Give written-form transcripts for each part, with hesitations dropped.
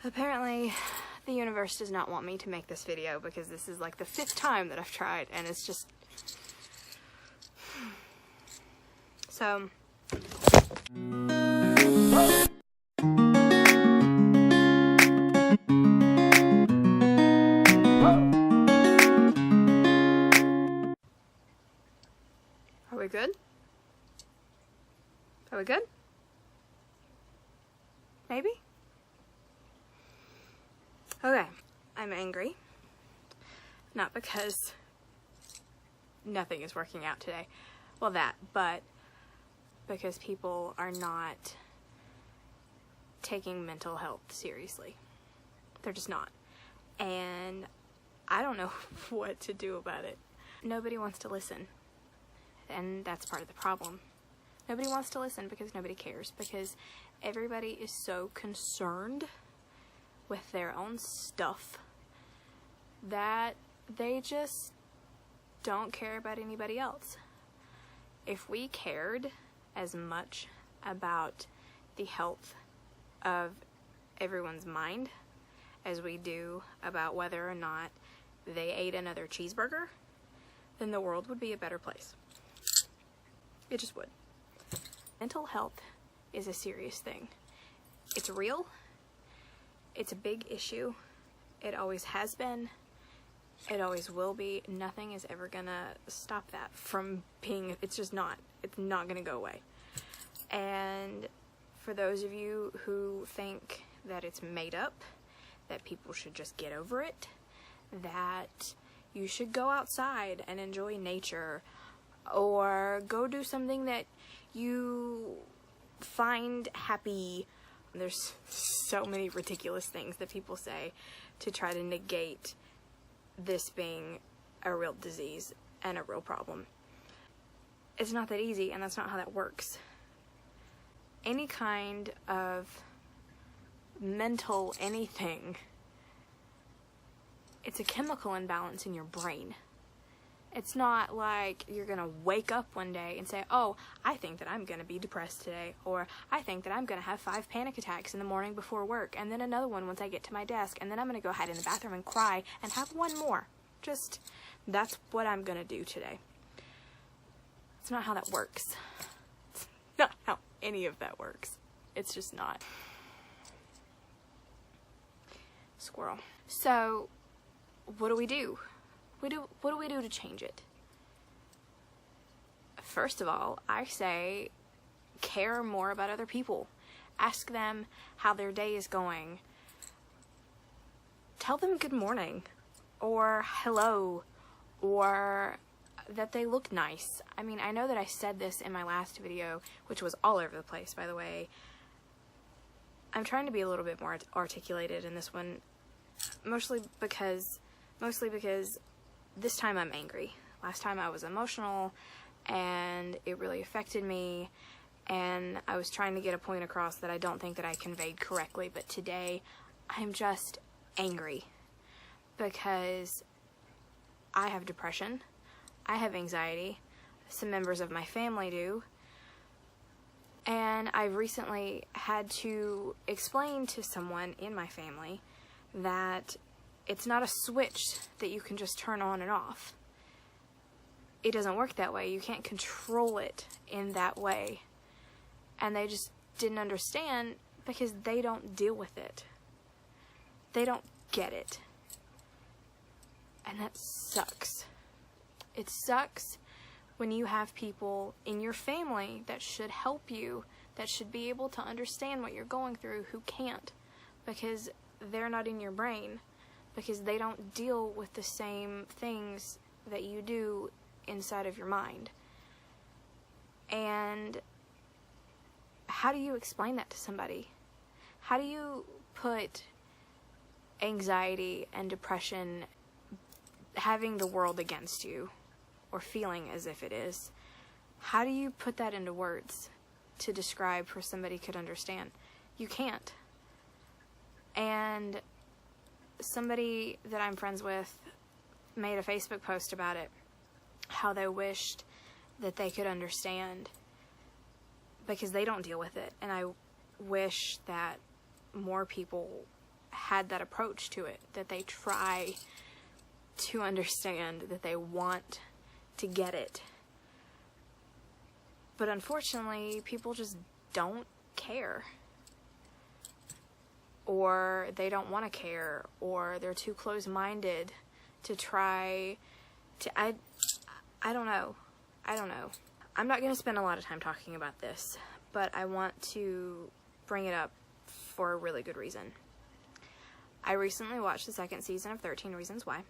Apparently, the universe does not want me to make this video because this is like the 5th time that I've tried, and it's just... So... Are we good? Are we good? Maybe? Okay, I'm angry. Not because nothing is working out today. Well, that, but because people are not taking mental health seriously. They're just not. And I don't know what to do about it. Nobody wants to listen. And that's part of the problem. Nobody wants to listen because nobody cares. Because everybody is so concerned with their own stuff that they just don't care about anybody else. If we cared as much about the health of everyone's mind as we do about whether or not they ate another cheeseburger, then the world would be a better place. It just would. Mental health is a serious thing. It's real. It's a big issue. It always has been. It always will be. Nothing is ever gonna stop that from being, it's just not. It's not gonna go away. And for those of you who think that it's made up, that people should just get over it, that you should go outside and enjoy nature, or go do something that you find happy. There's so many ridiculous things that people say to try to negate this being a real disease and a real problem. It's not that easy, and that's not how that works. Any kind of mental anything, it's a chemical imbalance in your brain. It's not like you're gonna wake up one day and say, oh, I think that I'm gonna be depressed today, or I think that I'm gonna have 5 panic attacks in the morning before work, and then another one once I get to my desk, and then I'm gonna go hide in the bathroom and cry and have one more. Just, that's what I'm gonna do today. It's not how that works. It's not how any of that works. It's just not. Squirrel. So, what do we do? What do we do to change it? First of all, I say care more about other people. Ask them how their day is going. Tell them good morning, or hello, or that they look nice. I mean, I know that I said this in my last video, which was all over the place, by the way. I'm trying to be a little bit more articulated in this one, mostly because this time I'm angry. Last time I was emotional, and it really affected me, and I was trying to get a point across that I don't think that I conveyed correctly, but today I'm just angry because I have depression, I have anxiety, some members of my family do, and I've recently had to explain to someone in my family that it's not a switch that you can just turn on and off. It doesn't work that way. You can't control it in that way. And they just didn't understand because they don't deal with it. They don't get it. And that sucks. It sucks when you have people in your family that should help you, that should be able to understand what you're going through, who can't, because they're not in your brain. Because they don't deal with the same things that you do inside of your mind. And how do you explain that to somebody? How do you put anxiety and depression, having the world against you, or feeling as if it is, how do you put that into words to describe for somebody could understand? You can't. And somebody that I'm friends with made a Facebook post about it, how they wished that they could understand because they don't deal with it. And I wish that more people had that approach to it, that they try to understand, that they want to get it. But unfortunately, people just don't care. Or they don't want to care, or they're too close-minded to try to... I don't know. I'm not going to spend a lot of time talking about this, but I want to bring it up for a really good reason. I recently watched the second season of 13 Reasons Why,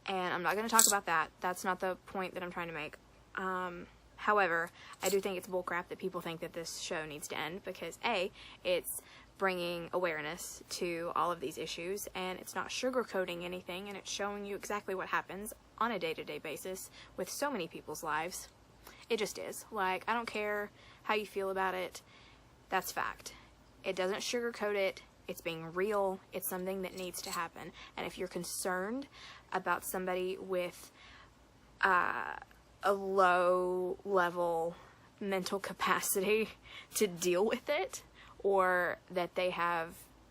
and I'm not going to talk about that. That's not the point that I'm trying to make. However, I do think it's bullcrap that people think that this show needs to end, because A, it's bringing awareness to all of these issues, and it's not sugarcoating anything, and it's showing you exactly what happens on a day-to-day basis with so many people's lives. It just is. Like, I don't care how you feel about it. That's fact. It doesn't sugarcoat it. It's being real. It's something that needs to happen. And if you're concerned about somebody with a low-level mental capacity to deal with it, or that they have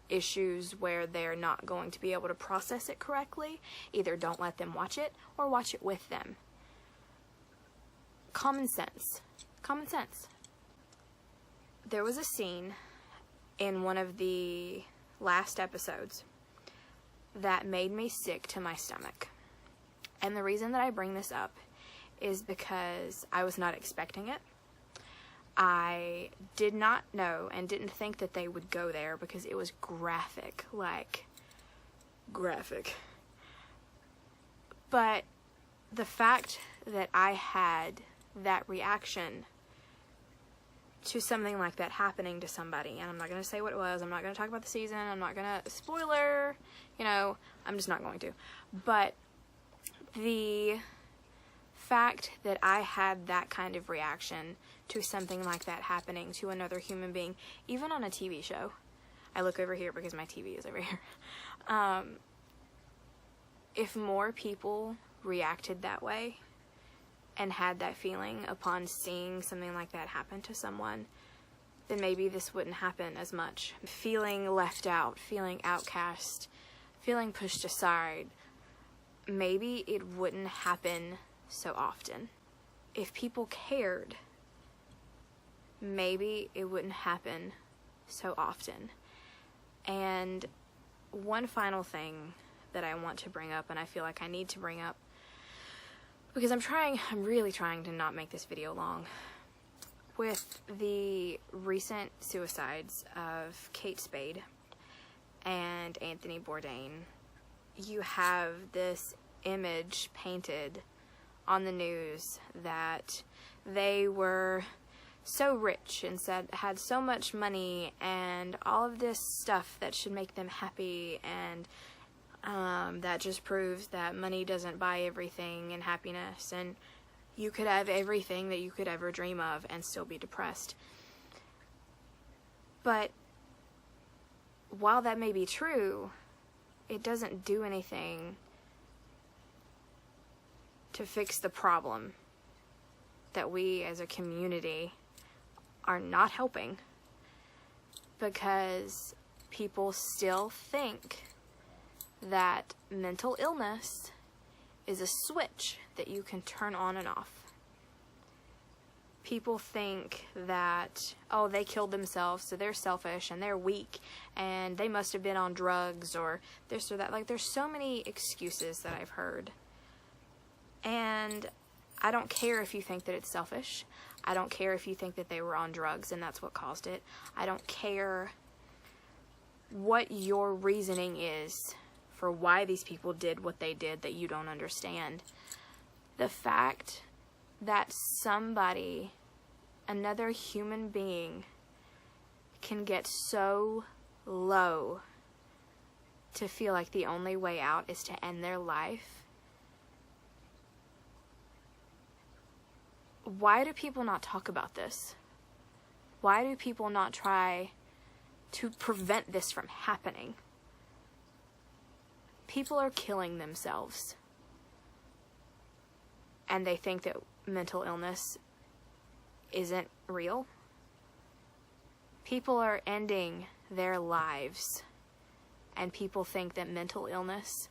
issues where they're not going to be able to process it correctly, either don't let them watch it or watch it with them. Common sense. Common sense. There was a scene in one of the last episodes that made me sick to my stomach. And the reason that I bring this up is because I was not expecting it. I did not know and didn't think that they would go there because it was graphic, like, graphic. But the fact that I had that reaction to something like that happening to somebody, and I'm not going to say what it was, I'm not going to talk about the season, I'm not going to, spoiler, I'm just not going to. But the fact that I had that kind of reaction to something like that happening to another human being, even on a TV show. I look over here because my TV is over here. If more people reacted that way and had that feeling upon seeing something like that happen to someone, then maybe this wouldn't happen as much. Feeling left out, feeling outcast, feeling pushed aside, maybe it wouldn't happen so often. If people cared, maybe it wouldn't happen so often. And one final thing that I want to bring up, and I feel like I need to bring up, because I'm really trying to not make this video long. With the recent suicides of Kate Spade and Anthony Bourdain, you have this image painted on the news that they were so rich and had so much money and all of this stuff that should make them happy, and that just proves that money doesn't buy everything and happiness, and you could have everything that you could ever dream of and still be depressed. But while that may be true, it doesn't do anything to fix the problem that we as a community are not helping, because people still think that mental illness is a switch that you can turn on and off. People think that, oh, they killed themselves, so they're selfish and they're weak and they must have been on drugs or this or that. Like, there's so many excuses that I've heard. And I don't care if you think that it's selfish. I don't care if you think that they were on drugs and that's what caused it. I don't care what your reasoning is for why these people did what they did that you don't understand. The fact that somebody, another human being, can get so low to feel like the only way out is to end their life. Why do people not talk about this? Why do people not try to prevent this from happening? People are killing themselves, and they think that mental illness isn't real. People are ending their lives and people think that mental illness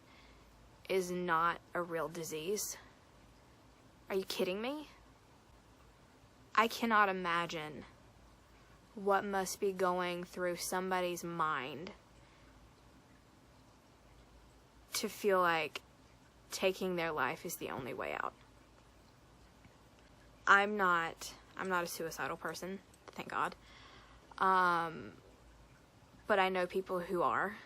is not a real disease. Are you kidding me? I cannot imagine what must be going through somebody's mind to feel like taking their life is the only way out. I'm not a suicidal person, thank God. But I know people who are.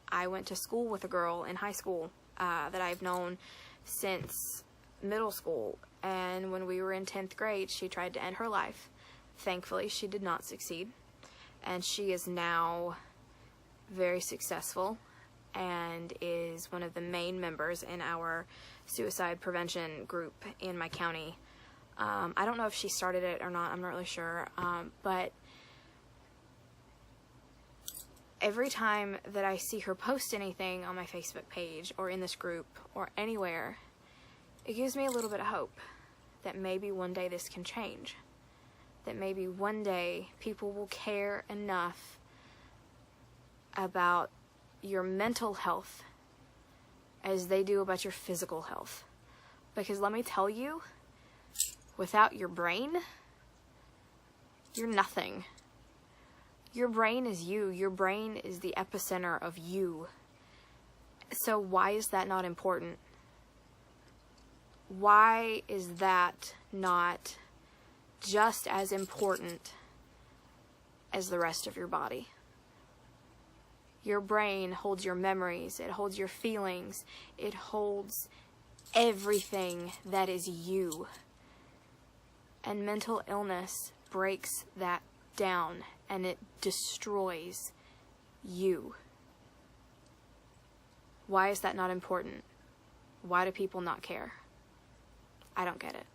I went to school with a girl in high school that I've known since middle school, and when we were in 10th grade, she tried to end her life. Thankfully, she did not succeed, and she is now very successful and is one of the main members in our suicide prevention group in my county. I don't know if she started it or not, I'm not really sure, but every time that I see her post anything on my Facebook page or in this group or anywhere, it gives me a little bit of hope that maybe one day this can change. That maybe one day people will care enough about your mental health as they do about your physical health. Because let me tell you, without your brain, you're nothing. Your brain is you. Your brain is the epicenter of you. So why is that not important? Why is that not just as important as the rest of your body? Your brain holds your memories. It holds your feelings. It holds everything that is you. And mental illness breaks that down, and it destroys you. Why is that not important? Why do people not care? I don't get it.